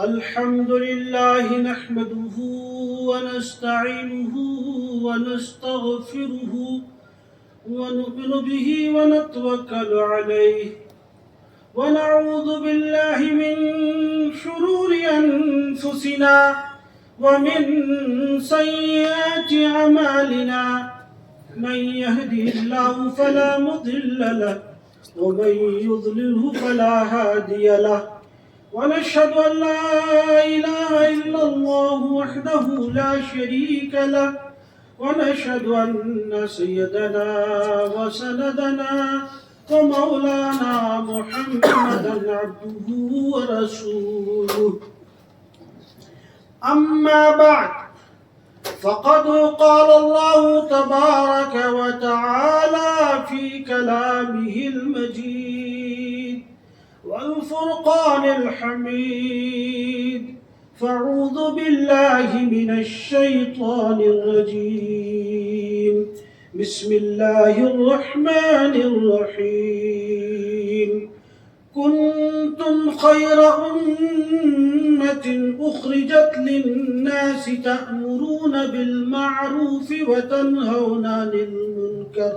الحمد لله نحمده ونستعينه ونستغفره ونؤمن به ونتوكل عليه ونعوذ بالله من شرور أنفسنا ومن سيئات أعمالنا من يهده الله فلا مضل له ومن يضلله فلا هادي له ونشهد أن لا إله إلا الله وحده لا شريك له ونشهد أن سيدنا وسندنا ومولانا محمدا عبده ورسوله أما بعد فقد قال الله تبارك وتعالى في كلامه المجيد والفرقان الحميد فاعوذ بالله من الشيطان الرجيم بسم الله الرحمن الرحيم كنتم خير أمة أخرجت للناس تأمرون بالمعروف وتنهون عن المنكر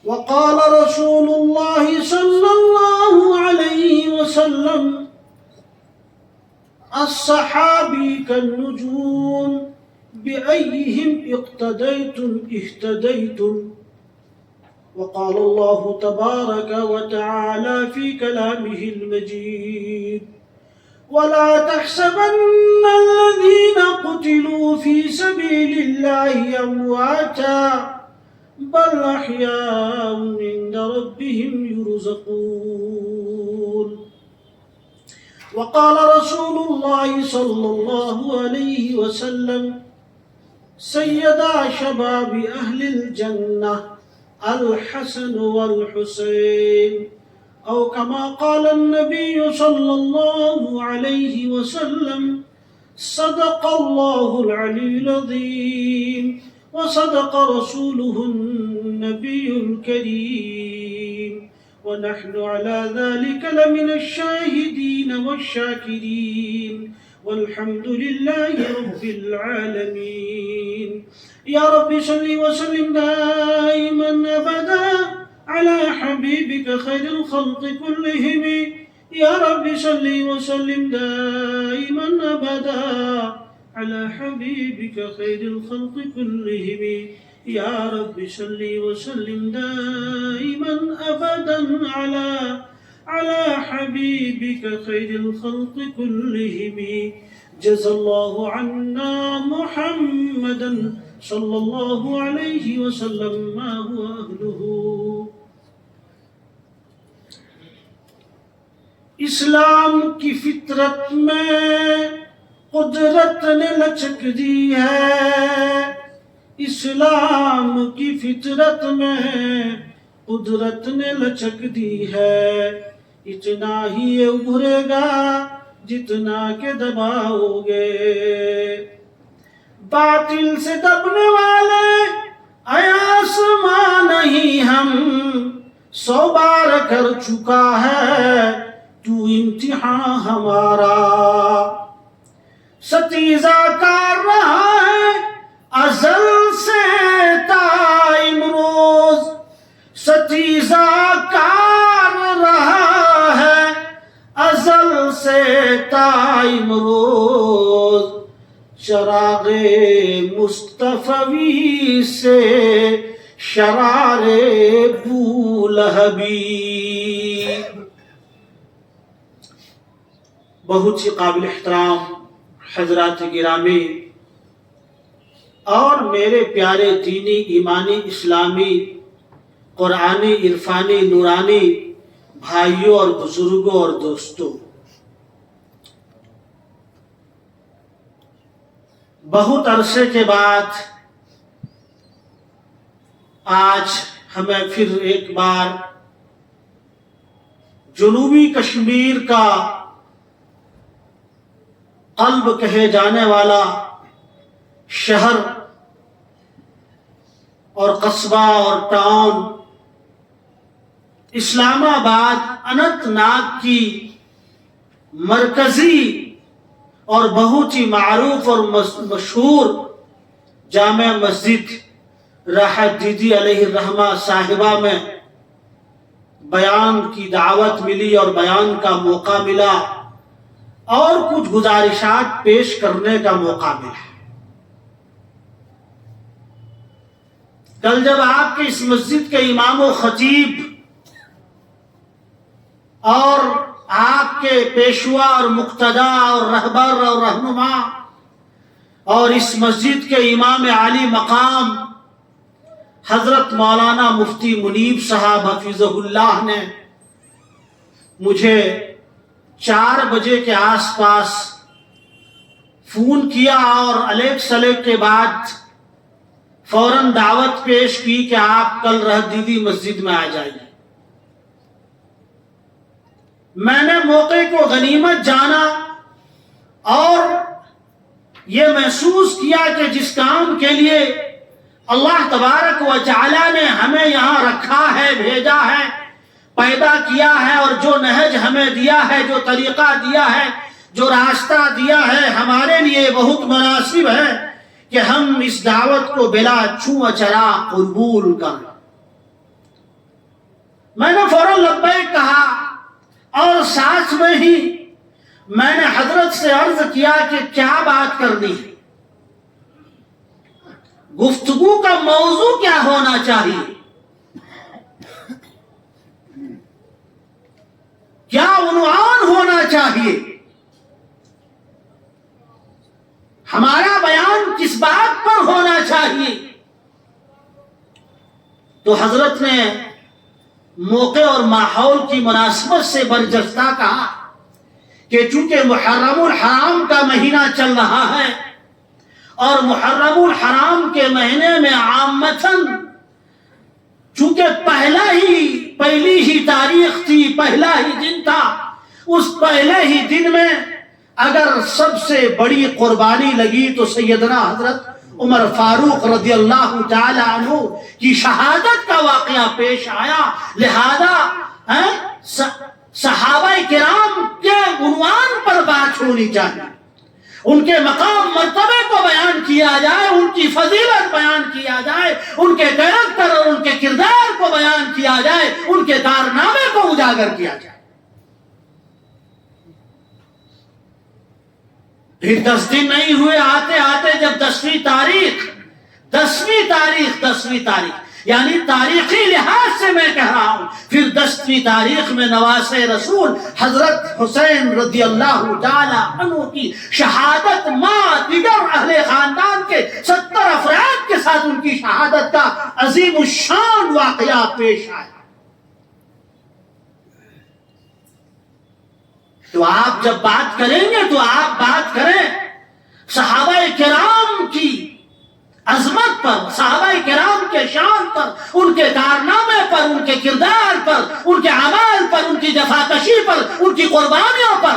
وقال رسول الله صلى الله عليه وسلم الصحابي كالنجوم بأيهم اقتديتم اهتديتم وقال الله تبارك وتعالى في كلامه المجيد ولا تحسبن الذين قتلوا في سبيل الله أمواتا بل أحياء عند ربهم يرزقون وقال رسول الله صلى الله عليه وسلم سيدا شباب أهل الجنة الحسن والحسين أو كما قال النبي صلى الله عليه وسلم صدق الله العلي العظيم وصدق رسوله النبي الكريم ونحن على ذلك لمن الشاهدين والشاكرين والحمد لله رب العالمين يا رب صل وسلم دائما أبدا على حبيبك خير الخلق كلهم يا رب صل وسلم دائما أبدا على حبيبك خير الخلق كلهم يا رب صل وسلم دائما أبدا على حبيبك خير الخلق كلهم جزا الله عنا محمدا صلى الله عليه وسلم ما هو أهله اسلام کی فطرت میں قدرت نے لچک دی ہے اسلام کی فطرت میں قدرت نے لچک دی ہے اتنا ہی ابھرے گا جتنا کہ دباؤ گے باطل سے دبنے والے اے آسمان نہیں ہم 100 بار کر چکا ہے تو امتحان ہمارا ستیزہ کر رہا ہے ازل سے تا امروز ستیزہ کر رہا ہے ازل سے تا امروز چراغ مصطفی سے شرار بولہبی بہت سی قابل احترام حضرات گرامی اور میرے پیارے دینی ایمانی اسلامی قرآنی عرفانی نورانی بھائیوں اور بزرگوں اور دوستوں بہت عرصے کے بعد آج ہمیں پھر ایک بار جنوبی کشمیر کا قلب کہے جانے والا شہر اور قصبہ اور ٹاؤن اسلام آباد اننت ناگ کی مرکزی اور بہت ہی معروف اور مشہور جامع مسجد راحت دیدی علیہ الرحمہ صاحبہ میں بیان کی دعوت ملی اور بیان کا موقع ملا اور کچھ گزارشات پیش کرنے کا موقع ملا۔ کل جب آپ کے اس مسجد کے امام و خطیب اور آپ کے پیشوا اور مقتدا اور رہبر اور رہنما اور اس مسجد کے امام عالی مقام حضرت مولانا مفتی منیب صاحب حفظہ اللہ نے مجھے 4 بجے کے آس پاس فون کیا اور الیک سلیک کے بعد فوراً دعوت پیش کی کہ آپ کل رحت دیدی مسجد میں آ جائیے۔ میں نے موقع کو غنیمت جانا اور یہ محسوس کیا کہ جس کام کے لیے اللہ تبارک و تعالی نے ہمیں یہاں رکھا ہے، بھیجا ہے، پیدا کیا ہے، اور جو نہج ہمیں دیا ہے، جو طریقہ دیا ہے، جو راستہ دیا ہے، ہمارے لیے بہت مناسب ہے کہ ہم اس دعوت کو بلا چھو چرا قبول کریں۔ میں نے فوراً لبیک کہا اور ساتھ میں ہی میں نے حضرت سے عرض کیا کہ کیا بات کرنی ہے، گفتگو کا موضوع کیا ہونا چاہیے، کیا عنوان ہونا چاہیے، ہمارا بیان کس بات پر ہونا چاہیے۔ تو حضرت نے موقع اور ماحول کی مناسبت سے برجستہ کہا کہ چونکہ محرم الحرام کا مہینہ چل رہا ہے اور محرم الحرام کے مہینے میں عامتاً چونکہ پہلی ہی تاریخ تھی، پہلا ہی دن تھا، اس پہلے ہی دن میں اگر سب سے بڑی قربانی لگی تو سیدنا حضرت عمر فاروق رضی اللہ تعالی عنہ کی شہادت کا واقعہ پیش آیا، لہذا صحابہ کرام کے عنوان پر بات ہونی چاہیے، ان کے مقام مرتبے کو بیان کیا جائے، ان کی فضیلت بیان کیا جائے، ان کے کریکٹر اور ان کے کردار کو بیان کیا جائے، ان کے کارنامے کو اجاگر کیا جائے۔ پھر 10 دن نہیں ہوئے، آتے آتے جب 10ویں تاریخ یعنی تاریخی لحاظ سے میں کہہ رہا ہوں، پھر 10ویں تاریخ میں نواسۂ رسول حضرت حسین رضی اللہ تعالی عنہ کی شہادت ماں دیگر اہل خاندان کے 70 افراد کے ساتھ ان کی شہادت کا عظیم الشان واقعہ پیش آیا۔ تو آپ جب بات کریں گے تو آپ بات کریں صحابہ کرام کی عظمت پر، صحابہ کرام کے شان پر، ان کے کارنامے پر، ان کے کردار پر، ان کے اعمال پر، ان کی جفاکشی پر، ان کی قربانیوں پر،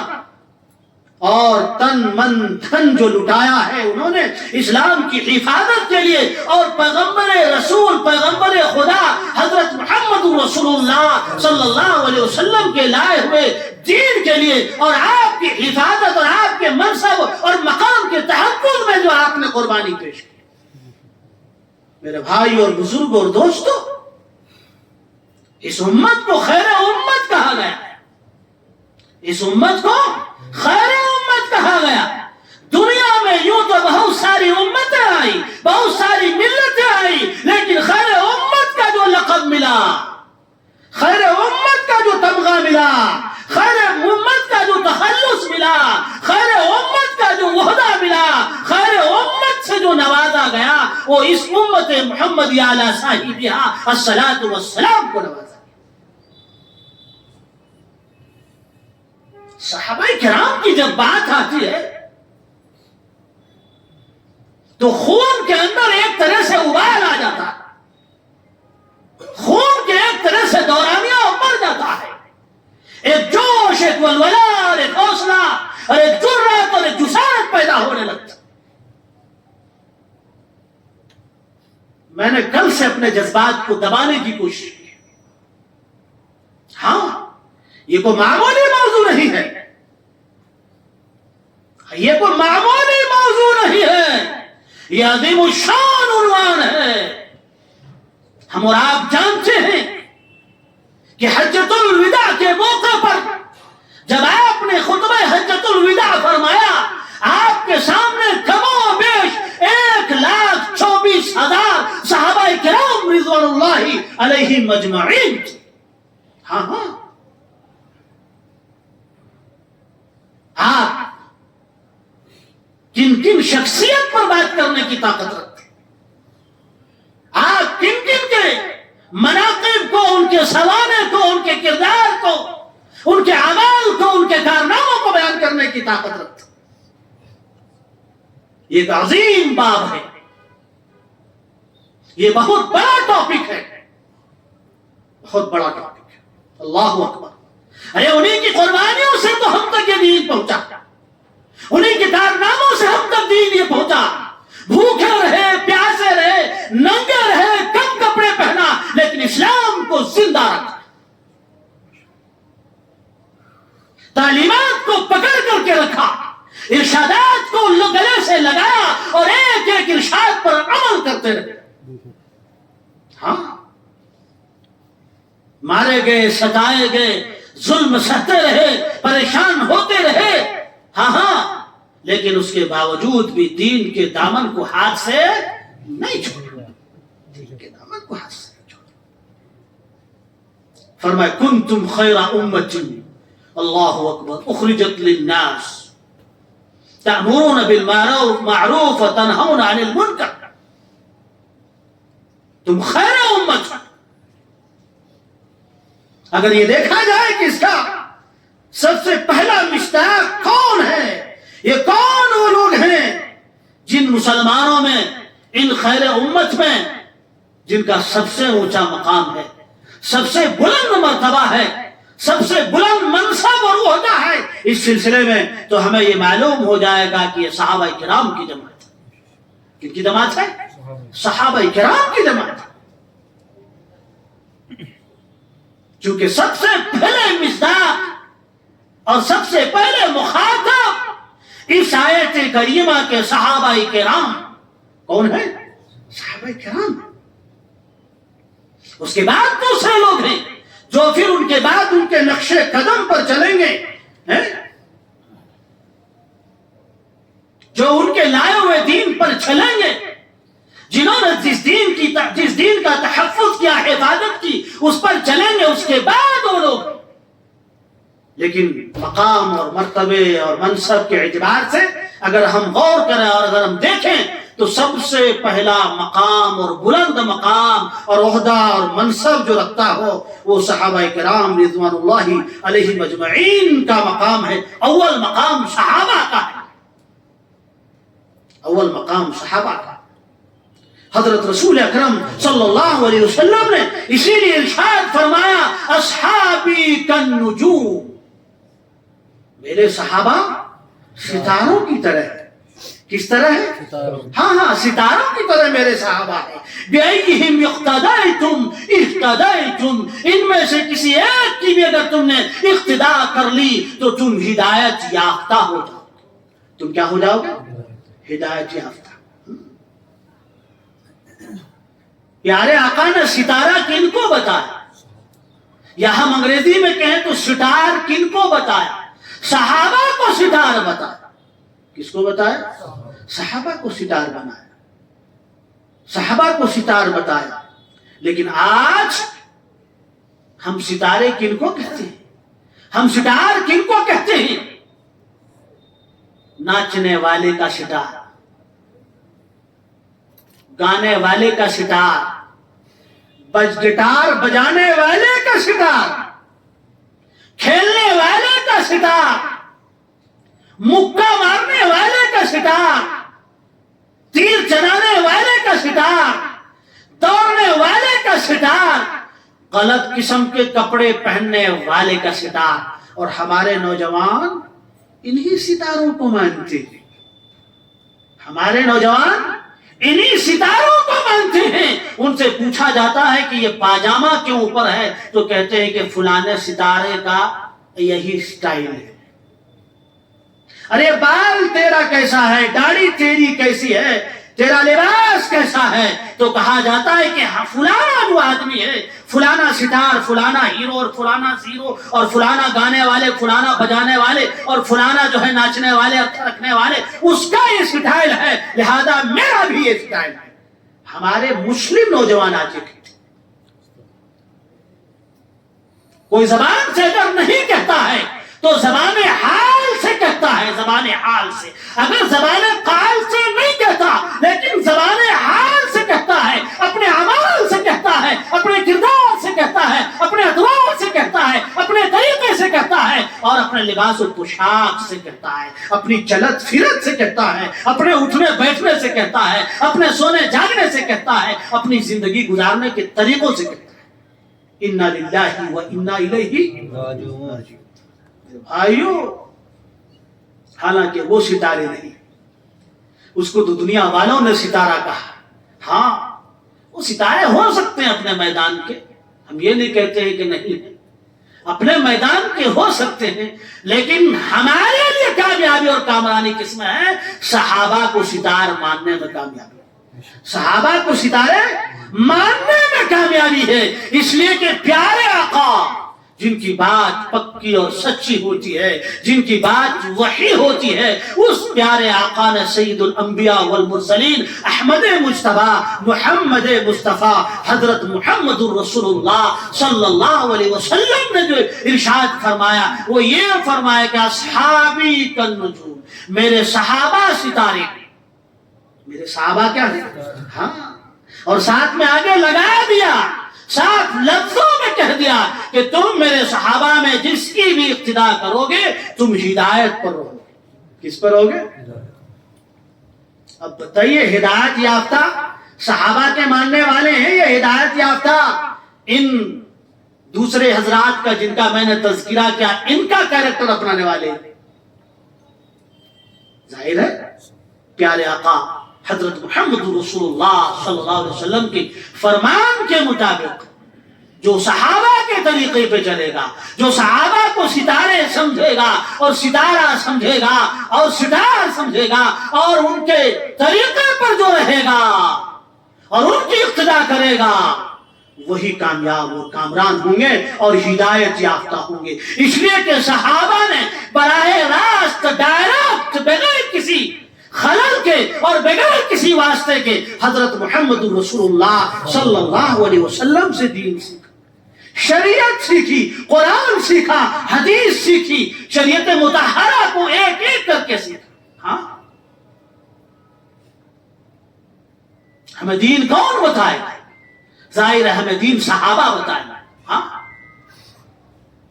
اور تن من دھن جو لٹایا ہے انہوں نے اسلام کی حفاظت کے لیے، اور پیغمبر رسول، پیغمبر خدا حضرت محمد رسول اللہ صلی اللہ علیہ وسلم کے لائے ہوئے دین کے لیے، اور آپ کی حفاظت اور آپ کے منصب اور مقام کے تحفظ میں جو آپ نے قربانی پیش کی۔ میرے بھائی اور بزرگ اور دوستو، اس امت کو خیر امت کہا گیا، اس امت کو خیر امت کہا گیا۔ دنیا میں یوں تو بہت ساری امتیں آئی، بہت ساری ملتیں آئی، لیکن خیر امت کا جو لقب ملا، خیر امت کا جو تمغہ ملا، خیر امت کا جو تخلص ملا، خیر امت کا جو وحدہ ملا، خیر امت سے جو نوازا گیا، وہ اس امت محمدی علی صاحبہا الصلاۃ والسلام کو نوازا۔ صحابہ کرام کی جب بات آتی ہے تو خون کے اندر ایک طرح سے ابال آ جاتا ہے، خون کے ایک طرح سے دورانیہ بڑھ جاتا ہے، ایک جوش، ایک ولولہ اور ایک حوصلہ اور ایک جرأت اور ایک جسارت پیدا ہونے لگتا۔ میں نے کل سے اپنے جذبات کو دبانے کی کوشش کی، ہاں یہ کوئی معمولی موضوع نہیں ہے، یہ کوئی معمولی موضوع نہیں ہے، یہ عظیم الشان عنوان ہے۔ ہم اور آپ جانتے ہیں کہ حجۃ الوداع کے موقع پر جب آپ نے خطبہ حجۃ الوداع فرمایا، آپ کے سامنے کم و بیش 1,24,000 صحابہ کرام رضوان اللہ علیہم مجمعین۔ ہاں ہاں، آپ کن کن شخصیت پر بات کرنے کی طاقت رکھتے، آپ کن کن کے مناقب کو، ان کے سوانح کو، ان کے کردار کو، ان کے اعمال کو، ان کے کارناموں کو بیان کرنے کی طاقت رکھتے۔ یہ ایک عظیم باب ہے، یہ بہت بڑا ٹاپک ہے، بہت بڑا ٹاپک ہے۔ اللہ اکبر! ارے انہی کی قربانیوں سے تو ہم تک یہ دین پہنچا، انہی کے کارناموں سے ہم تک دین یہ پہنچا۔ بھوکے رہے، پیاسے رہے، ننگے رہے، کم کپڑے پہنا، لیکن اسلام کو زندہ رکھا، تعلیمات کو پکڑ کر کے رکھا، ارشادات کو گلے سے لگایا اور ایک ایک ارشاد پر عمل کرتے رہے۔ ہاں، مارے گئے، ستائے گئے، ظلم سہتے رہے، پریشان ہوتے رہے، ہاں ہاں، لیکن اس کے باوجود بھی دین کے دامن کو ہاتھ سے نہیں چھوڑا، دین کے دامن کو ہاتھ سے نہیں چھوڑا۔ فرمایا کنتم خیر امت، اللہ اکبر، اخرجت للناس تأمرون بالمعروف وتنہون عن المنکر۔ تم خیر امت۔ اگر یہ دیکھا جائے کہ اس کا سب سے پہلا مشتاق کون ہے، یہ کون وہ لوگ ہیں جن مسلمانوں میں، ان خیر امت میں، جن کا سب سے اونچا مقام ہے، سب سے بلند مرتبہ ہے، سب سے بلند منصب اور عہدہ ہے اس سلسلے میں، تو ہمیں یہ معلوم ہو جائے گا کہ یہ صحابہ کرام کی جماعت ہے۔ کن کی جماعت ہے؟ صحابہ کرام کی جماعت ہے۔ چونکہ سب سے پہلے مصداق اور سب سے پہلے مخاطب اس آیت کریمہ کے صحابہ کرام کون ہیں؟ صحابہ کرام۔ اس کے بعد دوسرے لوگ ہیں جو پھر ان کے بعد ان کے نقش قدم پر چلیں گے، جو ان کے لائے ہوئے دین پر چلیں گے، جنہوں نے جس دین کا تحفظ کیا، حفاظت کی، اس پر چلیں گے، اس کے بعد وہ لوگ۔ لیکن مقام اور مرتبے اور منصب کے اعتبار سے اگر ہم غور کریں اور اگر ہم دیکھیں تو سب سے پہلا مقام اور بلند مقام اور عہدہ اور منصب جو رکھتا ہو وہ صحابہ کرام رضوان اللہ علیہ مجمعین کا مقام ہے۔ اول مقام صحابہ کا ہے، اول مقام صحابہ کا۔ حضرت رسول اکرم صلی اللہ علیہ وسلم نے اسی لیے ارشاد فرمایا اصحابی کالنجوم، میرے صحابہ ستاروں کی طرح ہے۔ کس طرح ہے؟ ہاں ہاں، ستاروں کی طرح میرے صحابہ ہیں۔ بِأَيِّهِمْ اقْتَدَيْتُمْ اهْتَدَيْتُمْ، ان میں سے کسی ایک کی بھی اگر تم نے اقتداء کر لی تو تم ہدایت یافتہ ہو جاؤ۔ تم کیا ہو جاؤ گے؟ ہدایت یافتہ۔ پیارے آقا نے ستارہ کن کو بتایا؟ یا ہم انگریزی میں کہیں تو سٹار کن کو بتایا؟ صحابہ کو ستار بتایا۔ کس کو بتایا؟ صحابہ کو ستار بنایا، صحابہ کو ستار بتایا۔ لیکن آج ہم ستارے کن کو کہتے ہیں؟ ہم ستار کن کو کہتے ہیں؟ ناچنے والے کا ستار، گانے والے کا ستار، گٹار بجانے والے کا ستار، کھیلنے والے کا ستار، مکہ مارنے والے کا ستار، تیر چلانے والے کا ستار، دوڑنے والے کا ستار، غلط قسم کے کپڑے پہننے والے کا ستار۔ اور ہمارے نوجوان انہی ستاروں کو مانتے ہیں، ہمارے نوجوان انہی ستاروں کو مانتے ہیں۔ ان سے پوچھا جاتا ہے کہ یہ پاجامہ کیوں اوپر ہے تو کہتے ہیں کہ فلانے ستارے کا یہی سٹائل ہے۔ ارے بال تیرا کیسا ہے، داڑھی تیری کیسی ہے، تیرا لباس کیسا ہے؟ تو کہا جاتا ہے کہ فلانا جو آدمی ہے، فلانا سٹار، فلانا ہیرو، اور فلانا زیرو، اور فلانا گانے والے، فلانا بجانے والے، اور فلانا جو ہے ناچنے والے، اکھر رکھنے والے، اس کا یہ سٹائل ہے، لہذا میرا بھی یہ سٹائل ہے۔ ہمارے مسلم نوجوان آج یہ کہتے ہیں، کوئی زبان سے اگر نہیں کہتا ہے تو زبان حال سے کہتا ہے، زبان حال سے۔ اگر زبان قال سے نہیں کہتا لیکن زبان حال سے کہتا ہے، اپنے اعمال سے کہتا ہے، اپنے کردار سے کہتا ہے، اپنے ادوار سے کہتا ہے، اپنے طریقے سے کہتا ہے، اور اپنے لباس و پوشاک سے کہتا ہے، اپنی چلت پھرت سے کہتا ہے، اپنے اٹھنے بیٹھنے سے کہتا ہے، اپنے سونے جاگنے سے کہتا ہے، اپنی زندگی گزارنے کے طریقوں سے کہتا ہے، انا للہ و انا الیہ راجعون۔ بھائیو، حالانکہ وہ ستارے نہیں، اس کو تو دنیا والوں نے ستارہ کہا۔ ہاں، وہ ستارے ہو سکتے ہیں اپنے میدان کے، ہم یہ نہیں کہتے ہیں کہ نہیں ہے، اپنے میدان کے ہو سکتے ہیں، لیکن ہمارے لیے کامیابی اور کامرانی کس میں ہے؟ صحابہ کو ستار ماننے میں کامیابی، صحابہ کو ستارے ماننے میں کامیابی ہے، اس لیے کہ پیارے آقا جن کی بات پکی اور سچی ہوتی ہے، جن کی بات وحی ہوتی ہے، اس پیارے آقا نے سید الانبیاء والمرسلین احمد مجتبیٰ محمد مصطفیٰ حضرت محمد الرسول اللہ صلی اللہ علیہ وسلم نے جو ارشاد فرمایا وہ یہ فرمایا کہ اصحابی کالنجوم، میرے صحابہ ستارے، میرے صحابہ کیا ہے؟ ہاں، اور ساتھ میں آگے لگا دیا، ساتھ لفظوں میں کہہ دیا کہ تم میرے صحابہ میں جس کی بھی اقتدا کرو گے تم ہدایت پر رہو گے۔ کس پر رہو گے؟ اب بتائیے، ہدایت یافتہ صحابہ کے ماننے والے ہیں یا ہدایت یافتہ ان دوسرے حضرات کا جن کا میں نے تذکرہ کیا ان کا کیریکٹر اپنانے والے ہیں؟ ظاہر ہے پیارے آقا حضرت محمد رسول اللہ صلی اللہ علیہ وسلم کے فرمان کے مطابق جو صحابہ کے طریقے پہ چلے گا، جو صحابہ کو ستارے سمجھے گا اور ستارہ سمجھے گا اور ستار سمجھے گا اور ان کے طریقے پر جو رہے گا اور ان کی اقتدا کرے گا، وہی کامیاب اور کامران ہوں گے اور ہدایت یافتہ ہوں گے۔ اس لیے کہ صحابہ نے براہ راست ڈائریکٹ بغیر کسی خلل کے اور بغیر کسی واسطے کے حضرت محمد رسول اللہ صلی اللہ علیہ وسلم سے دین سیکھا، شریعت سیکھی، قرآن سیکھا، حدیث سیکھی، شریعت مطہرہ کو ایک ایک کر کے سیکھا۔ ہاں، ہمیں دین کون بتائے گا؟ ظاہر ہے ہمیں دین صحابہ بتائے گا۔ ہاں،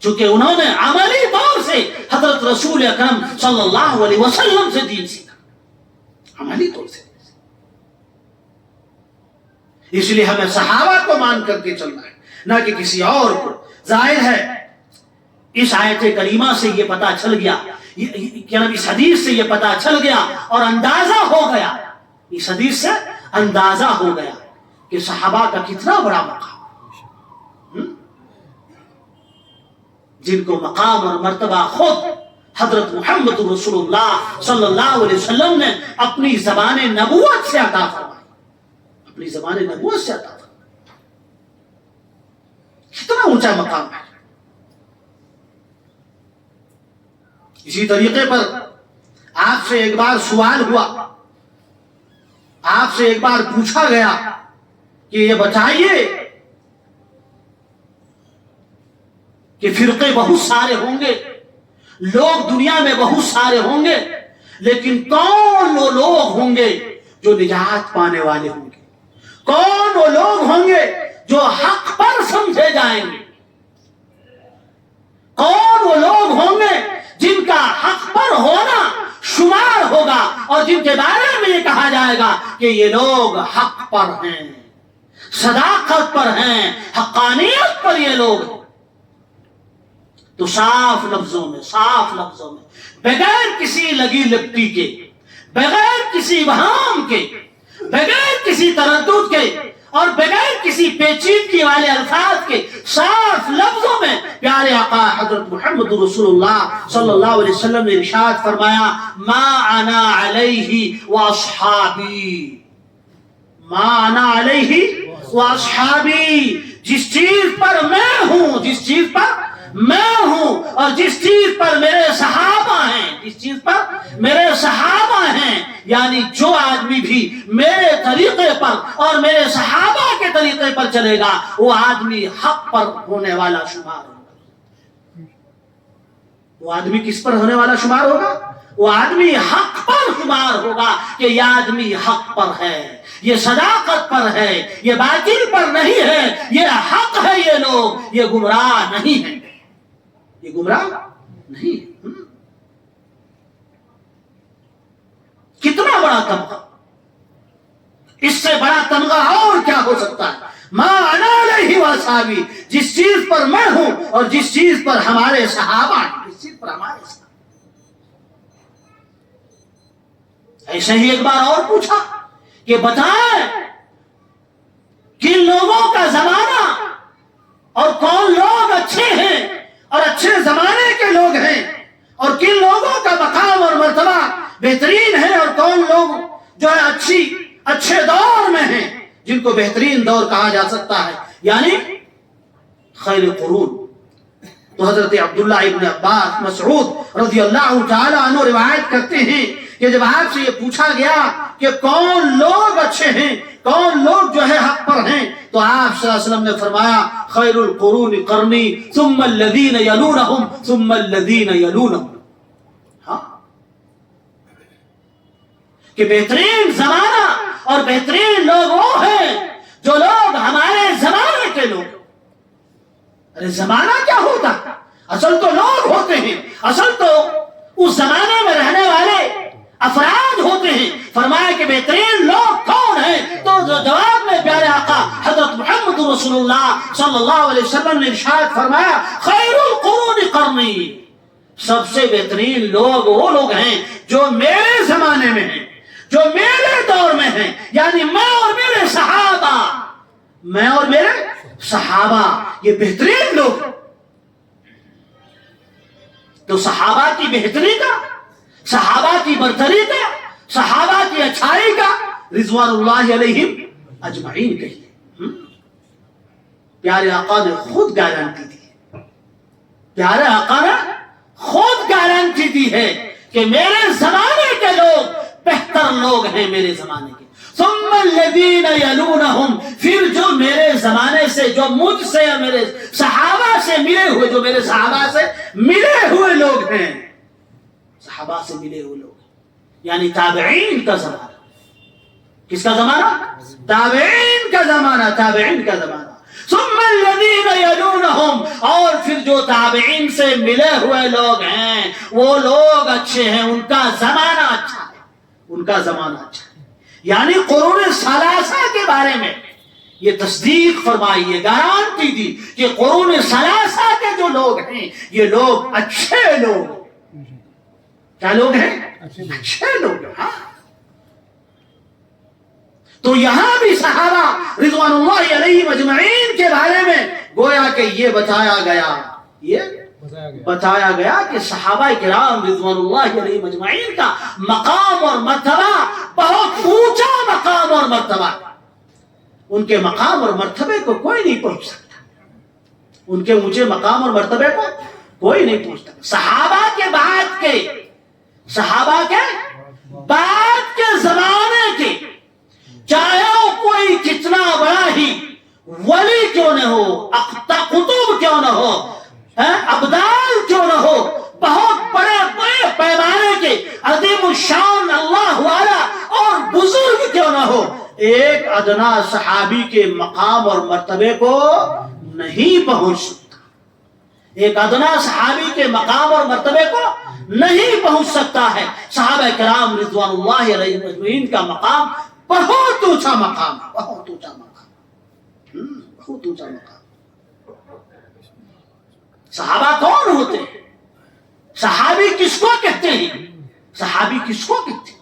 چونکہ انہوں نے عملی طور سے حضرت رسول اکرم صلی اللہ علیہ وسلم سے دین سیکھا، عملی طور سے۔ اس لیے ہمیں صحابہ کو مان کر کے چلنا ہے، نہ کہ کسی اور کو۔ ظاہر ہے اس آیت کریمہ سے یہ پتا چل گیا، اس حدیث سے یہ پتا چل گیا اور اندازہ ہو گیا، اس حدیث سے اندازہ ہو گیا کہ صحابہ کا کتنا بڑا مقام، جن کو مقام اور مرتبہ خود حضرت محمد رسول اللہ صلی اللہ علیہ وسلم نے اپنی زبان نبوت سے عطا فرمائی، اپنی زبان نبوت سے عطا فرمائی۔ کتنا اونچا مقام ہے۔ اسی طریقے پر آپ سے ایک بار سوال ہوا، آپ سے ایک بار پوچھا گیا کہ یہ بتائیے کہ فرقے بہت سارے ہوں گے، لوگ دنیا میں بہت سارے ہوں گے، لیکن کون وہ لوگ ہوں گے جو نجات پانے والے ہوں گے؟ کون وہ لوگ ہوں گے جو حق پر سمجھے جائیں گے؟ کون وہ لوگ ہوں گے جن کا حق پر ہونا شمار ہوگا اور جن کے بارے میں یہ کہا جائے گا کہ یہ لوگ حق پر ہیں، صداقت پر ہیں، حقانیت پر یہ لوگ ہیں؟ تو صاف لفظوں میں بغیر کسی لگی لپٹی کے، بغیر کسی بہام کے، بغیر کسی تردد کے اور بغیر کسی پیچیدگی والے الفاظ کے صاف لفظوں میں پیارے آقا حضرت محمد رسول اللہ صلی اللہ علیہ وسلم نے ارشاد فرمایا ما انا علیہ واصحابی، ما انا علیہ واصحابی، جس چیز پر میں ہوں، جس چیز پر میں ہوں اور جس چیز پر میرے صحابہ ہیں، جس چیز پر میرے صحابہ ہیں، یعنی جو آدمی بھی میرے طریقے پر اور میرے صحابہ کے طریقے پر چلے گا وہ آدمی حق پر ہونے والا شمار ہوگا۔ وہ آدمی کس پر ہونے والا شمار ہوگا؟ وہ آدمی حق پر شمار ہوگا کہ یہ آدمی حق پر ہے، یہ صداقت پر ہے، یہ باطل پر نہیں ہے، یہ حق ہے، یہ لوگ یہ گمراہ نہیں ہے، یہ گمراہ نہیں ہے۔ کتنا بڑا تمغہ، اس سے بڑا تمغہ اور کیا ہو سکتا ہے؟ ما انا علیہ واصحابی، جس چیز پر میں ہوں اور جس چیز پر ہمارے صحابہ ہیں، جس چیز پر ہمارے صحابہ۔ ایسے ہی ایک بار اور پوچھا کہ بتائیں کن لوگوں کا زمانہ اور کون لوگ اچھے ہیں اور اچھے زمانے کے لوگ ہیں، اور کن لوگوں کا مقام اور مرتبہ بہترین ہے، اور کون لوگ جو ہے اچھے دور میں ہیں جن کو بہترین دور کہا جا سکتا ہے، یعنی خیر قرون۔ تو حضرت عبداللہ ابن عباس مسعود رضی اللہ تعالی عنہ روایت کرتے ہیں کہ جب آپ سے یہ پوچھا گیا کہ کون لوگ اچھے ہیں، کون لوگ جو ہے حق پر ہیں، تو آپ صلی اللہ علیہ وسلم نے فرمایا خیر القرون قرنی ثم الذین یلونہم ثم الذین یلونہم، ہاں، کہ بہترین زمانہ اور بہترین لوگ وہ ہیں جو لوگ ہمارے زمانے کے لوگ۔ ارے زمانہ کیا ہوتا؟ اصل تو لوگ ہوتے ہیں، اصل تو اس زمانے میں رہنے والے افراد ہوتے ہیں۔ فرمایا کہ بہترین لوگ کون ہیں؟ تو جواب میں پیارے آقا حضرت محمد رسول اللہ صلی اللہ علیہ وسلم نے ارشاد فرمایا خیر القرون قرنی، سب سے بہترین لوگ وہ لوگ ہیں جو میرے زمانے میں ہیں، جو میرے دور میں ہیں، یعنی میں اور میرے صحابہ، میں اور میرے صحابہ، یہ بہترین لوگ۔ تو صحابہ کی بہتری کا، صحابہ کی برتری کا، صحابہ کی اچھائی کا رضوان اللہ علیہم اجمعین کہیے۔ پیارے آقا نے خود گارنٹی دی، پیارے آقا نے خود گارنٹی دی ہے کہ میرے زمانے کے لوگ بہتر لوگ ہیں، میرے زمانے کے۔ ثم الذین یلونہم، پھر جو میرے زمانے سے، جو مجھ سے یا میرے صحابہ سے ملے ہوئے، جو میرے صحابہ سے ملے ہوئے لوگ ہیں، صحابہ سے ملے ہوئے لوگ، یعنی تابعین کا زمانہ۔ کس کا زمانہ؟ تابعین کا زمانہ، تابعین کا زمانہ۔ ثم الذین یلونہم، اور پھر جو تابعین سے ملے ہوئے لوگ ہیں وہ لوگ اچھے ہیں، ان کا زمانہ اچھا ہے، ان کا زمانہ اچھا ہے۔ یعنی قرون ثلاثہ کے بارے میں یہ تصدیق فرمائی، یہ گارنٹی دی کہ قرون ثلاثہ کے جو لوگ ہیں یہ لوگ اچھے لوگ، کیا لوگ ہیں؟ اچھے لوگ، ہاں۔ تو یہاں بھی صحابہ رضوان اللہ علیہم اجمعین کے بارے میں گویا کہ یہ بتایا گیا کہ صحابہ کرام رضوان اللہ علیہم اجمعین کا مقام اور مرتبہ بہت اونچا مقام اور مرتبہ، ان کے مقام اور مرتبے کو کوئی نہیں پہنچ سکتا، ان کے اونچے مقام اور مرتبے کو کوئی نہیں پہنچ سکتا۔ صحابہ کے بعد کے زمانے کے، چاہے وہ کوئی کتنا بڑا ہی ولی کیوں نہ ہو، قطب کیوں نہ ہو، ابدال کیوں نہ ہو، بہت بڑے پیمانے کے عظیم الشان اللہ والا اور بزرگ کیوں نہ ہو، ایک ادنا صحابی کے مقام اور مرتبے کو نہیں پہنچ سکتا، ایک ادنا صحابی کے مقام اور مرتبے کو نہیں پہنچ سکتا ہے۔ صحابہ کرام رضوان اللہ علیہم اجمعین کا مقام بہت اونچا مقام، بہت اونچا مقام، بہت اونچا مقام۔ صحابہ کون ہوتے ہیں؟ صحابی کس کو کہتے ہیں؟ صحابی کس کو کہتے ہیں؟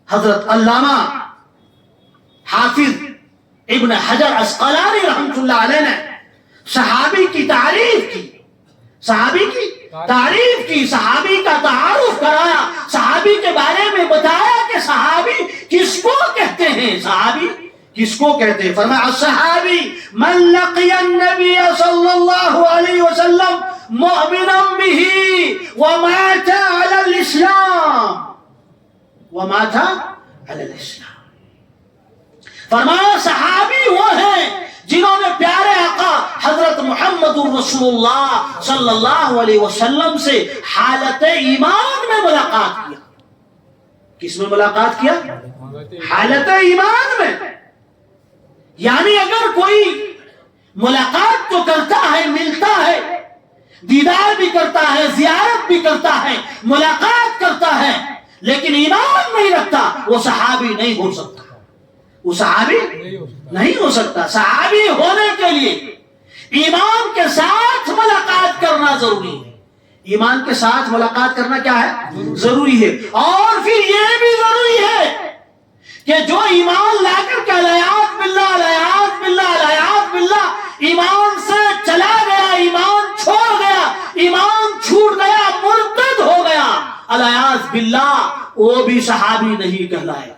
حضرت علامہ حافظ ابن حجر اسقلانی رحمۃ اللہ علیہ نے صحابی کی تعریف کی، صحابی کی تعریف کی، صحابی کا تعارف کرایا، صحابی کے بارے میں بتایا کہ صحابی کس کو کہتے ہیں، صحابی کس کو کہتے ہیں؟ فرمایا الصحابی من لقی النبی صلی اللہ علیہ وسلم مؤمنا به ومات علی الاسلام، ومات علی الاسلام۔ فرمایا صحابی وہ ہیں جنہوں نے پیارے آقا حضرت محمد رسول اللہ صلی اللہ علیہ وسلم سے حالت ایمان میں ملاقات کیا۔ کس میں ملاقات کیا؟ حالت ایمان میں۔ یعنی اگر کوئی ملاقات تو کرتا ہے، ملتا ہے، دیدار بھی کرتا ہے، زیارت بھی کرتا ہے، ملاقات کرتا ہے، لیکن ایمان نہیں رکھتا، وہ صحابی نہیں ہو سکتا، وہ صحابی نہیں ہو سکتا۔ صحابی ہونے کے لیے ایمان کے ساتھ ملاقات کرنا ضروری ہے، ایمان کے ساتھ ملاقات کرنا کیا ہے؟ ضروری ہے۔ اور پھر یہ بھی ضروری ہے کہ جو ایمان لا کر کے الیاذ باللہ الیاذ باللہ الیاذ باللہ ایمان سے چلا گیا، ایمان چھوڑ گیا، ایمان چھوٹ گیا، مرتد ہو گیا، الیاذ باللہ، وہ بھی صحابی نہیں کہلائے۔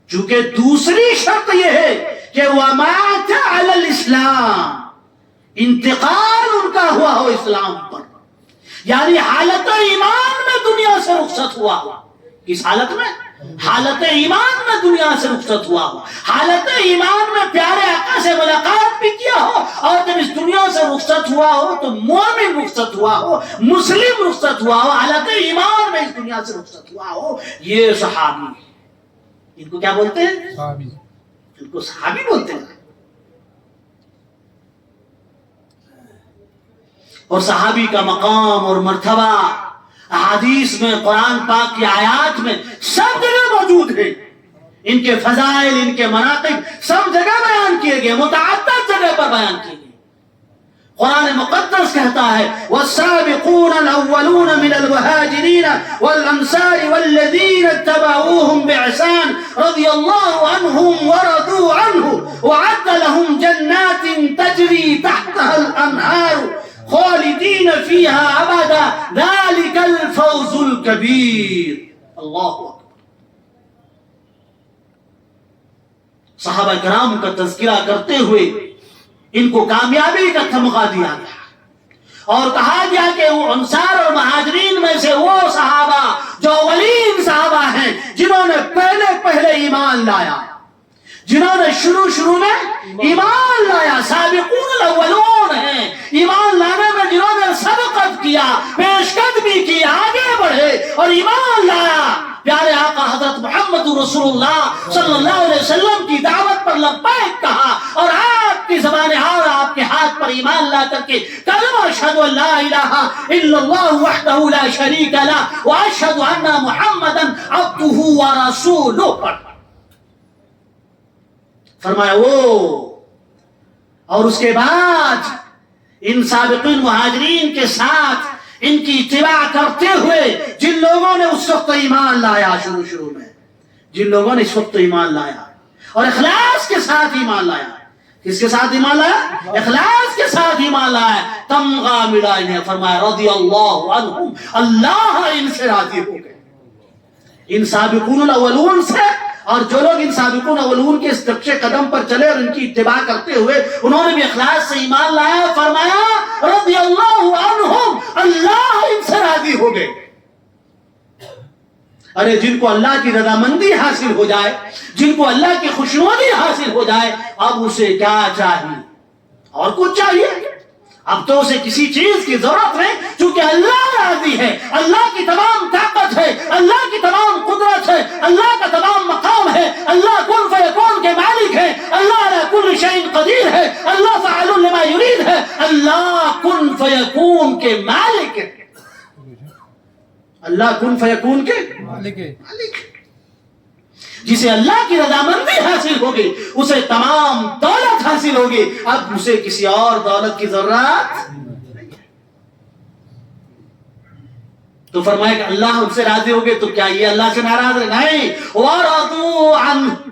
چونکہ دوسری شرط یہ ہے کہ وَمَاتَ عَلَى الْإِسْلَامِ، انتقال ان کا ہوا ہو اسلام پر، یعنی حالت ایمان میں دنیا سے رخصت ہوا ہوا۔ کس حالت میں؟ حالت ایمان میں دنیا سے رخصت ہوا ہو، حالت ایمان میں پیارے آقا سے ملاقات بھی کیا ہو، اور جب اس دنیا سے رخصت ہوا ہو تو مومن رخصت ہوا ہو، مسلم رخصت ہوا ہو، حالت ایمان میں اس دنیا سے رخصت ہوا ہو، یہ صحابی ہے۔ ان کو کیا بولتے ہیں؟ صحابی۔ ان کو صحابی بولتے ہیں۔ اور صحابی کا مقام اور مرتبہ احادیث میں، قرآن پاک کی آیات میں سب جگہ موجود ہیں۔ ان کے فضائل، ان کے مناقب سب جگہ بیان کیے گئے، متعدد جگہ پر بیان کیے گئے۔ قرآن مقدس کہتا ہے والسابقون الاولون من المهاجرین والانصار والذین اتبعوهم باحسان رضی اللہ عنہم ورضوا عنہ وعد لهم جنات تجری تحتها الانہار خالدین فیہا ابدا ذلک الفوز الکبیر۔ اللہ اکبر۔ صحابہ کرام کا تذکرہ کرتے ہوئے ان کو کامیابی کا تمغہ دیا گیا اور کہا گیا کہ وہ انصار اور مہاجرین میں سے وہ صحابہ جو اولین صحابہ ہیں جنہوں نے پہلے ایمان لایا، جنہوں نے شروع میں ایمان لایا، سابقون الاولون ہیں، ایمان لانے میں جنہوں نے سبقت کیا، پیش قدمی کی، آگے بڑھے اور ایمان لایا۔ پیارے آقا حضرت محمد رسول اللہ صلی اللہ علیہ وسلم کی دعوت پر لبیک کہا، اور آپ کی زبان حال، آپ کے ہاتھ پر ایمان لا کر کے کلمہ اشہد ان لا الہ الا اللہ وحدہ لا شریک لہ واشہد ان محمدا عبدہ ورسولہ پڑھا۔ فرمایا وہ، اور اس کے بعد ان سابقین مہاجرین کے ساتھ ان کی اتباع کرتے ہوئے جن لوگوں نے اس وقت ایمان لایا، شروع میں جن لوگوں نے اس وقت ایمان لایا اور اخلاص کے ساتھ ایمان لایا، کس کے ساتھ ایمان لایا؟ اخلاص کے ساتھ ایمان لایا، تمغہ ملا انہیں۔ فرمایا رضی اللہ عنہم، اللہ ان سے راضی ہو گئے، ان سابقون الاولون سے۔ اور جو لوگ ان سابقون اولون کے اس نقش قدم پر چلے اور ان کی اتباع کرتے ہوئے انہوں نے بھی اخلاص سے ایمان لایا، فرمایا رضی اللہ عنہم، اللہ ان سے راضی ہو گئے۔ ارے جن کو اللہ کی رضامندی حاصل ہو جائے، جن کو اللہ کی خوشنودی حاصل ہو جائے، اب اسے کیا چاہیے؟ اور کچھ چاہیے؟ اب تو اسے کسی چیز کی ضرورت نہیں، چونکہ اللہ راضی ہے، اللہ کی تمام طاقت ہے، اللہ کی تمام قدرت ہے، اللہ کا تمام مقام ہے، اللہ کن فیکون کے مالک ہے، اللہ علی کل شیء قدیر ہے، اللہ فعال لما یرید ہے، اللہ کن فیکون کے مالک ہے، اللہ کن فیکون کے مالک ہے۔ جسے اللہ کی رضامندی حاصل ہوگی اسے تمام دولت حاصل ہوگی، اب اسے کسی اور دولت کی ضرورت نہیں۔ تو فرمایا کہ اللہ ان سے راضی ہوگے تو کیا یہ اللہ سے ناراض ہے؟ نہیں، وَرَضُوا عَنْهُ،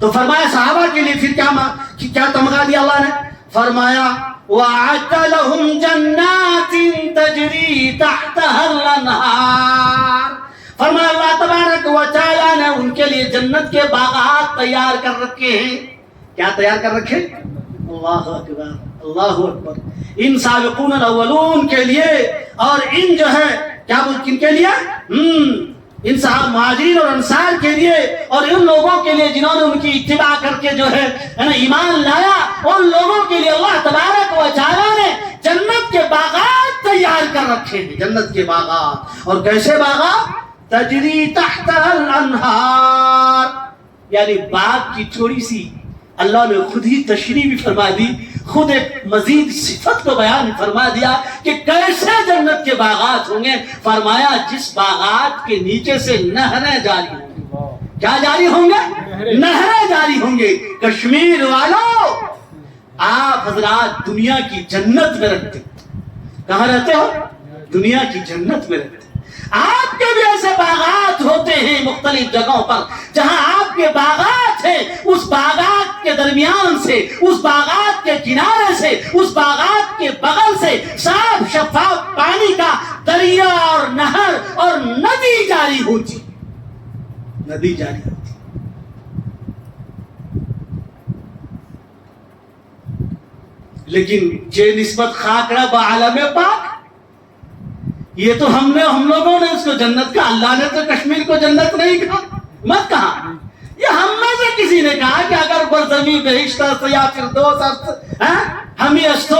تو فرمایا صحابہ کے لیے پھر کیا تمغہ دیا اللہ نے؟ فرمایا وَأَعَدَّ لَهُمْ جَنَّاتٍ تَجْرِي تَحْتَهَا الْأَنْهَارُ، فرمایا اللہ تبارک و تعالیٰ نے ان کے لیے جنت کے باغات تیار کر رکھے ہیں۔ کیا تیار کر رکھے؟ اللہ اکبر، اللہ اکبر، ان سابقون الاولون کے لیے، اور ان جو ہے کیا کن کے لیے؟ ان صحابہ مہاجرین اور انصار کے لیے، اور ان لوگوں کے لیے جنہوں نے ان کی اتباع کر کے جو ہے ایمان لایا، ان لوگوں کے لیے اللہ تبارک و تعالیٰ نے جنت کے باغات تیار کر رکھے ہیں، جنت کے باغات۔ اور کیسے باغات؟ تجری تحت الانہار، یعنی باغ کی تھوڑی سی اللہ نے خود ہی تشریح بھی فرما دی، خود ایک مزید صفت کو بیان فرما دیا کہ کیسے جنت کے باغات ہوں گے۔ فرمایا جس باغات کے نیچے سے نہریں جاری ہوں گے۔ کیا جاری ہوں گے؟ نہریں جاری ہوں گے۔ کشمیر والوں، آپ حضرات دنیا کی جنت میں رہتے، کہاں رہتے ہو؟ دنیا کی جنت میں رہتے۔ آپ کے بھی ایسے باغات ہوتے ہیں مختلف جگہوں پر، جہاں آپ کے باغات ہیں، اس باغات کے درمیان سے، اس باغات کے کنارے سے، اس باغات کے بغل سے صاف شفاف پانی کا دریا اور نہر اور ندی جاری ہوتی، ندی جاری ہوتی۔ لیکن یہ نسبت خاکڑا بعالم پاک، یہ تو ہم لوگوں نے اس کو جنت کا، اللہ نے تو کشمیر کو جنت نہیں کہا، مت کہا۔ یہ ہم میں سے کسی نے کہا کہ اگر برزمی بہشت است یا فردوس است، ہمیں است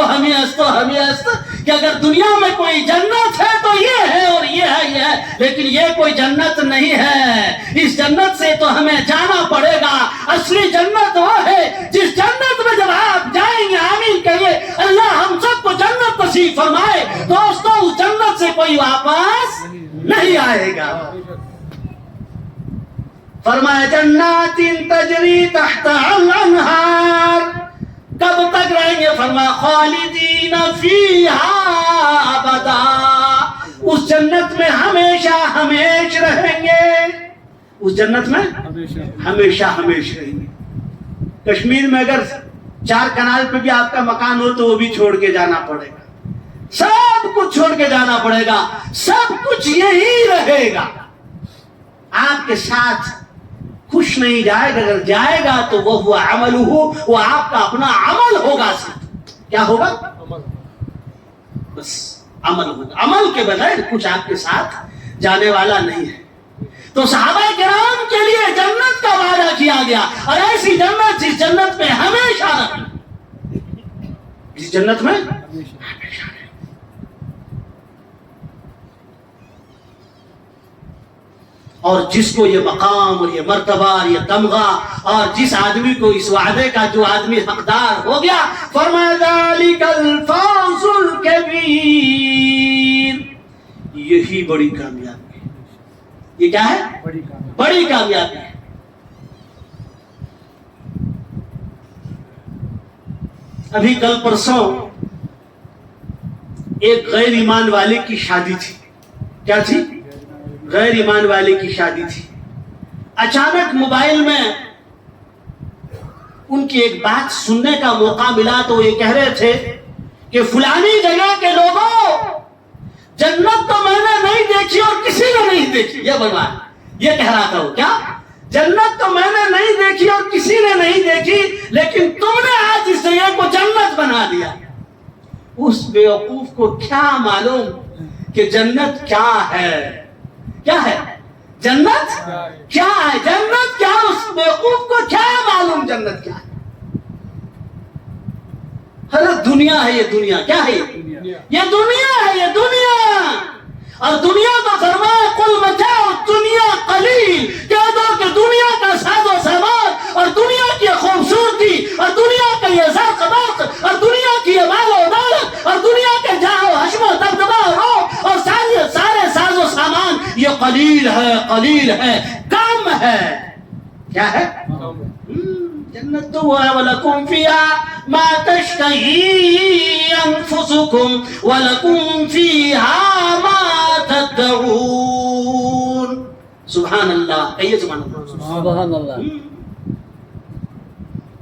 کہ اگر دنیا میں کوئی جنت ہے تو یہ ہے اور یہ ہے، یہ ہے، لیکن یہ کوئی جنت نہیں ہے۔ اس جنت سے تو ہمیں جانا پڑے گا۔ اصلی جنت وہ ہے جس جنت میں جب آپ جائیں گے، آمین کہیے، اللہ ہم سب کو جنت نصیب فرمائے۔ دوستو اس جنت سے کوئی واپس نہیں آئے گا۔ فرمایا جنات تجری تحت الانہار، کب تک رہیں گے؟ فرمایا خالدین فیہا ابدا، اس جنت میں ہمیشہ ہمیش رہیں گے، اس جنت میں ہمیشہ ہمیش رہیں گے۔ کشمیر میں اگر 4 کنال پہ بھی آپ کا مکان ہو تو وہ بھی چھوڑ کے جانا پڑے گا، سب کچھ چھوڑ کے جانا پڑے گا، سب کچھ یہی رہے گا، آپ کے ساتھ خوش نہیں جائے گا۔ اگر جائے گا تو وہ عمل وہ آپ کا اپنا عمل ہوگا، کیا ہوگا؟ بس عمل ہوگا، عمل کے بغیر کچھ آپ کے ساتھ جانے والا نہیں ہے۔ تو صحابہ کرام کے لیے جنت کا وعدہ کیا گیا، اور ایسی جنت جس جنت میں ہمیشہ رہے، جس جنت میں ہمیشہ رہے۔ اور جس کو یہ مقام اور یہ مرتبہ اور یہ تمغہ، اور جس آدمی کو اس وعدے کا جو آدمی حقدار ہو گیا، فرمایا ذالک الفوز الکبیر، یہی بڑی کامیابی ہے۔ یہ کیا ہے؟ بڑی کامیابی ہے۔ ابھی کل پرسوں ایک غیر ایمان والے کی شادی تھی۔ کیا تھی؟ غیر ایمان والے کی شادی تھی۔ اچانک موبائل میں ان کی ایک بات سننے کا موقع ملا تو یہ کہہ رہے تھے کہ فلانی جگہ کے لوگوں، جنت تو میں نے نہیں دیکھی اور کسی نے نہیں دیکھی، یہ بنوایا، یہ کہہ رہا تھا وہ، کیا جنت تو میں نے نہیں دیکھی اور کسی نے نہیں دیکھی، لیکن تم نے آج اس جگہ کو جنت بنا دیا۔ اس بیوقوف کو کیا معلوم کہ جنت کیا ہے؟ کیا ہے جنت؟ کیا ہے جنت؟ کیا اس بیوقوف کو کیا معلوم جنت کیا ہے؟ ارے دنیا ہے، یہ دنیا کیا ہے؟ یہ دنیا ہے، یہ دنیا، اور دنیا کو فرمایا قل متاع الدنیا قلیل، کہہ دو کہ دنیا کا ساز و سامان اور دنیا کی خوبصورتی اور دنیا کا یہ ذوق ذوق اور دنیا کی یہ مال و دولت اور دنیا کے جاہ و حشم و دبدبہ اور سارے ساز و سامان یہ قلیل ہے، قلیل ہے، کم ہے۔ کیا ہے؟ جنت تو ہے وَلَكُمْ فِيهَا مَا تَشْتَهِي أَنفُسُكُمْ وَلَكُمْ فِيهَا مَا تَدَّعُونَ۔ سبحان اللہ، کہیے سبحان اللہ، سبحان اللہ۔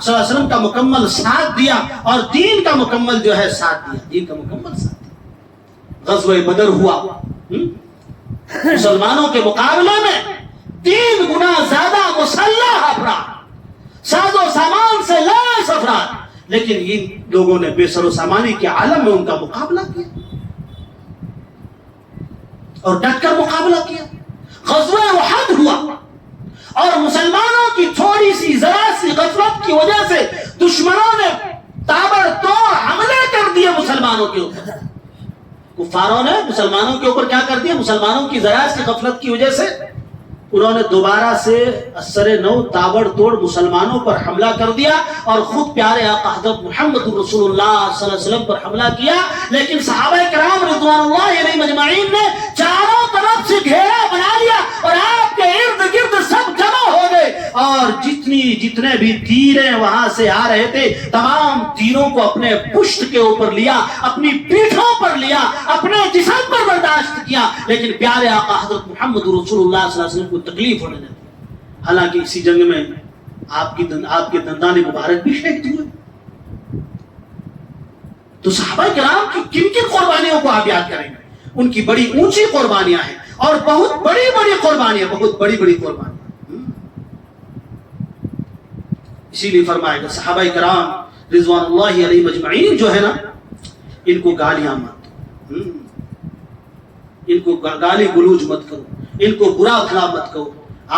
صلی اللہ علیہ وسلم کا مکمل ساتھ دیا اور دین کا مکمل جو ہے ساتھ دیا، دین کا مکمل ساتھ دیا۔ غزوہ بدر ہوا، مسلمانوں کے مقابلے میں 3 گنا زیادہ مسلح افراد، ساز و سامان سے لیس افراد، لیکن ان لوگوں نے بے سر و سامانی کے عالم میں ان کا مقابلہ کیا اور ڈٹ کر مقابلہ کیا۔ غزوہ احد ہوا اور مسلمانوں کی تھوڑی سی ذرا سی غفلت کی وجہ سے دشمنوں نے تابڑتوڑ حملے کر دیے مسلمانوں کے اوپر۔ کفاروں نے مسلمانوں کے اوپر کیا کر دیا؟ مسلمانوں کی ذرا سی غفلت کی وجہ سے انہوں نے دوبارہ سے اثر نو تابڑ توڑ مسلمانوں پر حملہ کر دیا اور خود پیارے آقا حضرت محمد رسول اللہ صلی اللہ علیہ وسلم پر حملہ کیا۔ لیکن صحابہ کرام رضوان اللہ علیہم اجمعین نے چاروں طرف سے گھیرا بنا لیا اور آپ کے ارد گرد سب جمع ہو گئے، اور جتنے بھی تیریں وہاں سے آ رہے تھے تمام تیروں کو اپنے پشت کے اوپر لیا، اپنی پیٹھوں پر لیا، اپنے جسم پر برداشت کیا، لیکن پیارے آقا حضرت محمد رسول اللہ صلی اللہ علیہ وسلم کو تکلیف ہونے لگی۔ حالانکہ اسی جنگ میں آپ کے دندان مبارک بھی شہید ہوئے۔ تو صحابہ کرام کی کن کن قربانیوں کو آپ یاد کریں گے؟ ان کی بڑی اونچی قربانیاں ہیں اور بہت بڑی بڑی قربانیاں، بہت بڑی بڑی قربانیاں۔ اسی لیے فرمایا کہ صحابہ کرام رضوان اللہ علیہم اجمعین جو ہے نا، ان کو گالیاں مت دو، ان کو گالی گلوچ مت کرو، ان کو برا بھلا مت کہو۔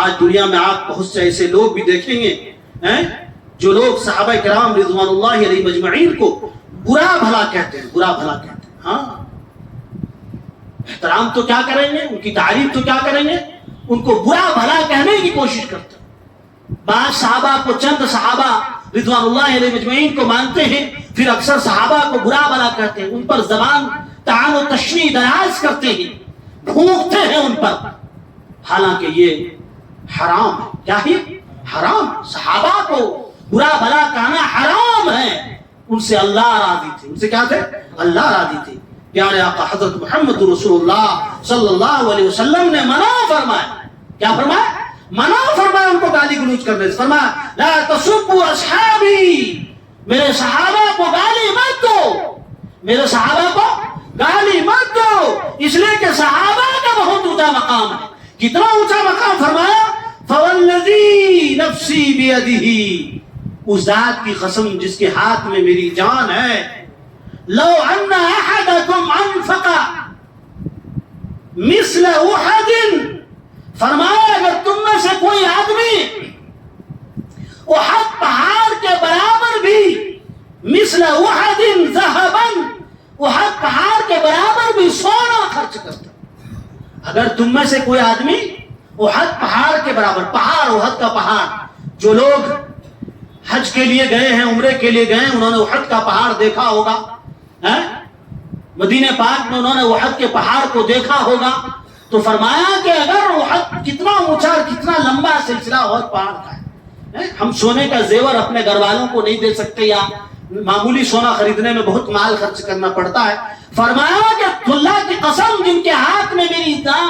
آج دنیا میں آپ بہت سے ایسے لوگ بھی دیکھیں گے جو لوگ صحابہ کرام رضوان اللہ علیہم اجمعین کو برا بھلا کہتے ہیں، برا بھلا کہتے ہیں۔ ہاں، احترام تو کیا کریں گے، ان کی تعریف تو کیا کریں گے، ان کو برا بھلا کہنے کی کوشش کرتے ہیں۔ بعض صحابہ کو، چند صحابہ رضوان اللہ علیہم اجمعین کو مانتے ہیں، پھر اکثر صحابہ کو برا بھلا کہتے ہیں، ان پر زبان طعن و تشنیع دراز کرتے ہیں، بھونکتے ہیں ان پر، حالانکہ یہ حرام ہے۔ کیا ہے؟ حرام۔ صحابہ کو برا بھلا کہنا حرام ہے۔ ان سے اللہ راضی تھے، ان سے کیا تھے؟ اللہ راضی تھے۔ پیارے آقا حضرت محمد رسول اللہ صلی اللہ علیہ وسلم نے منع فرمایا۔ کیا فرمایا؟ منع فرمایا ان کو گالی گلوچ کرنے سے۔ فرمایا لا تسبوا اصحابی، میرے صحابہ کو گالی مت دو، میرے صحابہ کو گالی مت دو، اس لیے کہ صحابہ کا بہت اونچا مقام ہے۔ کتنا اونچا مقام؟ فرمایا فوالذی نفسی بیدہ، اس ذات کی قسم جس کے ہاتھ میں میری جان ہے، لو ان احدکم انفق مثل احد، فرمایا اگر تم میں سے کوئی آدمی احد پہاڑ کے برابر بھی، مثل احد ذهبا، احد پہاڑ کے برابر بھی سونا خرچ کرتا، اگر تم میں سے کوئی آدمی احد پہاڑ کے برابر، پہاڑ احد کا پہاڑ، جو لوگ حج کے لیے گئے ہیں، عمرے کے لیے گئے ہیں، انہوں نے احد کا پہاڑ دیکھا ہوگا، مدینہ پاک میں انہوں نے احد کے پہاڑ کو دیکھا ہوگا، تو فرمایا کہ اگر احد کتنا اونچا اور کتنا لمبا سلسلہ احد پہاڑ کا ہے، ہم سونے کا زیور اپنے گھر والوں کو نہیں دے سکتے، یا معمولی سونا خریدنے میں بہت مال خرچ کرنا پڑتا ہے۔ فرمایا کہ اللہ کی قسم جن کے ہاتھ میں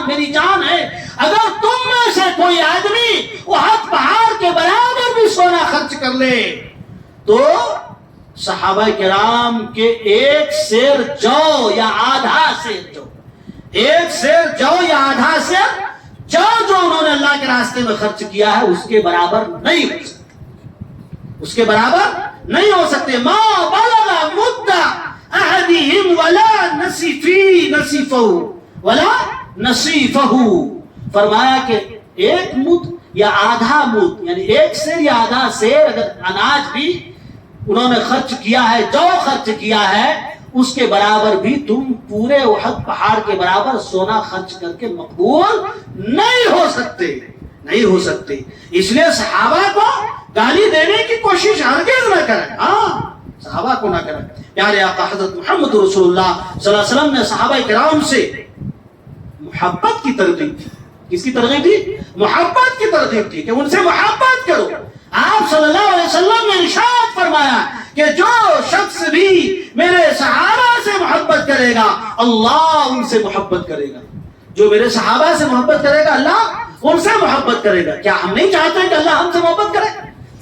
میری جان ہے، اگر تم میں سے کوئی آدمی احد پہاڑ کے برابر بھی سونا خرچ کر لے تو صحابہ کرام کے ایک سیر جو یا آدھا سیر جو، ایک سیر جو یا آدھا سیر جو انہوں نے اللہ کے راستے میں خرچ کیا ہے اس کے برابر نہیں ہو سکتے، اس کے برابر نہیں ہو سکتے۔ ما بلغ مد احدہم ولا نصیفہ ولا نصیفہ، فرمایا کہ ایک مد یا آدھا مد، یعنی ایک سیر یا آدھا سیر اگر اناج بھی انہوں نے خرچ کیا ہے، جو خرچ کیا ہے اس کے برابر بھی تم پورے احد پہاڑ کے برابر سونا خرچ کر کے مقبول نہیں ہو سکتے، نہیں ہو سکتے۔ اس لیے صحابہ کو گالی دینے کی کوشش ہرگز نہ کریں، ہاں صحابہ کو نہ کریں۔ پیارے آقا حضرت محمد رسول اللہ صلی اللہ علیہ وسلم نے صحابہ کرام سے محبت کی ترغیب دی۔ کس کی ترغیب دی؟ محبت کی ترغیب دی کہ ان سے محبت کرو۔ آپ صلی اللہ علیہ وسلم نے ارشاد فرمایا کہ جو شخص بھی میرے صحابہ سے محبت کرے گا اللہ ان سے محبت کرے گا، جو میرے صحابہ سے محبت کرے گا اللہ ان سے محبت کرے گا۔ کیا ہم نہیں چاہتے کہ اللہ ہم سے محبت کرے؟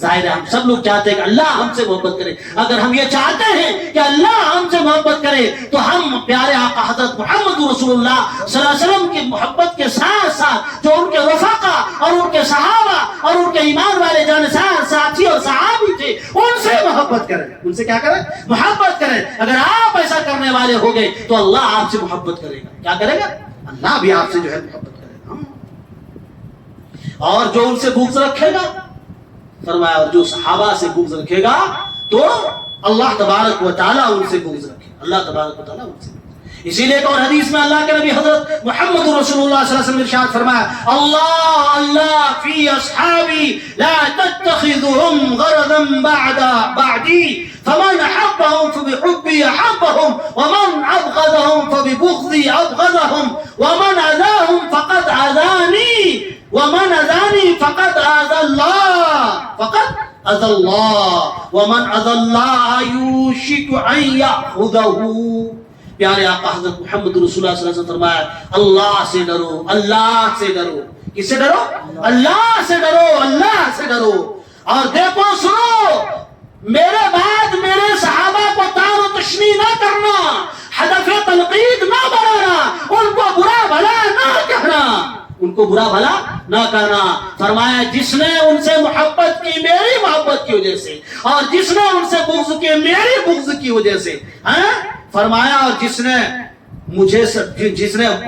ظاہر ہے ہم سب لوگ چاہتے ہیں کہ اللہ ہم سے محبت کرے. اگر ہم یہ چاہتے ہیں کہ اللہ ہم سے محبت کرے تو ہم پیارے آقا حضرت محمد رسول اللہ صلی اللہ علیہ وسلم کی محبت کے ساتھ ساتھ جو ان کے رفقا اور ان کے صحابہ اور ان کے ایمان والے جانسار ساتھی اور صحابی تھے ان سے محبت کریں. ان سے کیا کریں؟ محبت کریں. اگر آپ ایسا کرنے والے ہو گئے تو اللہ آپ سے محبت کرے گا. کیا کرے گا؟ اللہ بھی آپ سے جو ہے محبت کرے گا. اور جو ان سے بغض رکھے گا، فرمایا اور جو صحابہ سے بغض رکھے گا تو اللہ تبارک و تعالیٰ ان سے بغض رکھے. اللہ تبارک و تعالیٰ ان سے. اسی لیے ایک اور حدیث میں اللہ کے نبی حضرت محمد رسول اللہ صلی اللہ علیہ وسلم نے ارشاد فرمایا اللہ اللہ فی اصحابی لا تتخذهم غرضا بعدی فمن احبهم فبحبی احبهم ومن ابغضهم فببغضی ابغضهم ومن اذاهم فقد اذانی ومن اذانی فقد اذى اللہ ومن اذى اللہ یوشک ان یأخذہ. پیارے آقا حضرت محمد رسول اللہ صلی اللہ علیہ وسلم فرمایا اللہ سے ڈرو، اللہ سے ڈرو. کس سے ڈرو؟ اللہ سے ڈرو، اللہ سے ڈرو. اور دیکھو سنو، میرے بعد میرے صحابہ کو تار و تشنیع نہ کرنا، ہدف تنقید نہ بنانا، ان کو برا بھلا نہ کہنا، ان کو برا بھلا نہ کرنا. فرمایا جس نے ان سے محبت کی میری محبت کی وجہ سے اور جس نے ان سے بغض کی میری بغض کی وجہ سے، فرمایا اور جس نے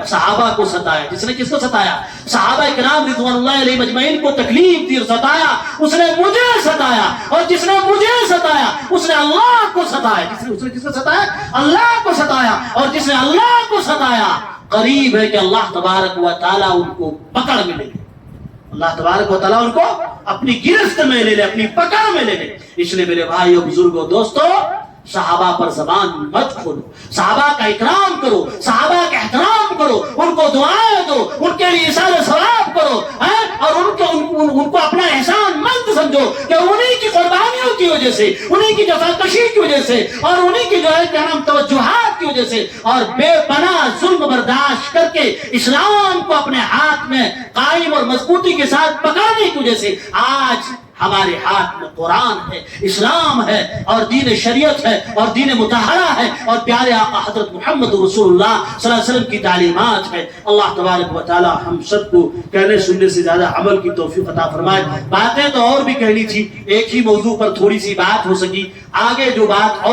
صحابہ کو ستایا، جس نے کس کو ستایا؟ صحابہ کرام رضوان اللہ علیہ مجمعین کو تکلیف دی اور ستایا، اس نے مجھے ستایا. اور جس نے مجھے ستایا اس نے اللہ کو ستایا. اس نے کس کو ستایا؟ اللہ کو ستایا. اور جس نے اللہ کو ستایا قریب ہے کہ اللہ تبارک و تعالیٰ ان کو پکڑ میں لے لے. اللہ تبارک و تعالیٰ ان کو اپنی گرفت میں لے لے، اپنی پکڑ میں لے لے. اس لیے میرے بھائیو بزرگوں دوستو، صحابہ پر زبان مت کھولو، صحابہ کا اکرام کرو، صحابہ کا احترام کرو، ان کو دعائیں دو، ان کے لیے اثار ثواب کرو، اور ان کو اپنا احسان مند سمجھو کہ انہی کی قربانیوں کی وجہ سے، انہی کی جفاکشی کی وجہ سے اور انہی کی جو ہے کہ ہم توجہات کی وجہ سے اور بے پناہ ظلم برداشت کر کے اسلام کو اپنے ہاتھ میں قائم اور مضبوطی کے ساتھ پکڑنے کی وجہ سے آج ہمارے ہاتھ میں قرآن ہے، اسلام ہے اور دین شریعت ہے اور دین مطہرہ ہے اور پیارے آقا حضرت محمد رسول اللہ صلی اللہ علیہ وسلم کی تعلیمات ہے. اللہ تبارک و تعالی ہم سب کو کہنے سننے سے زیادہ عمل کی توفیق عطا فرمائے. باتیں تو اور بھی کہنی تھی، ایک ہی موضوع پر تھوڑی سی بات ہو سکی، آگے جو بات اور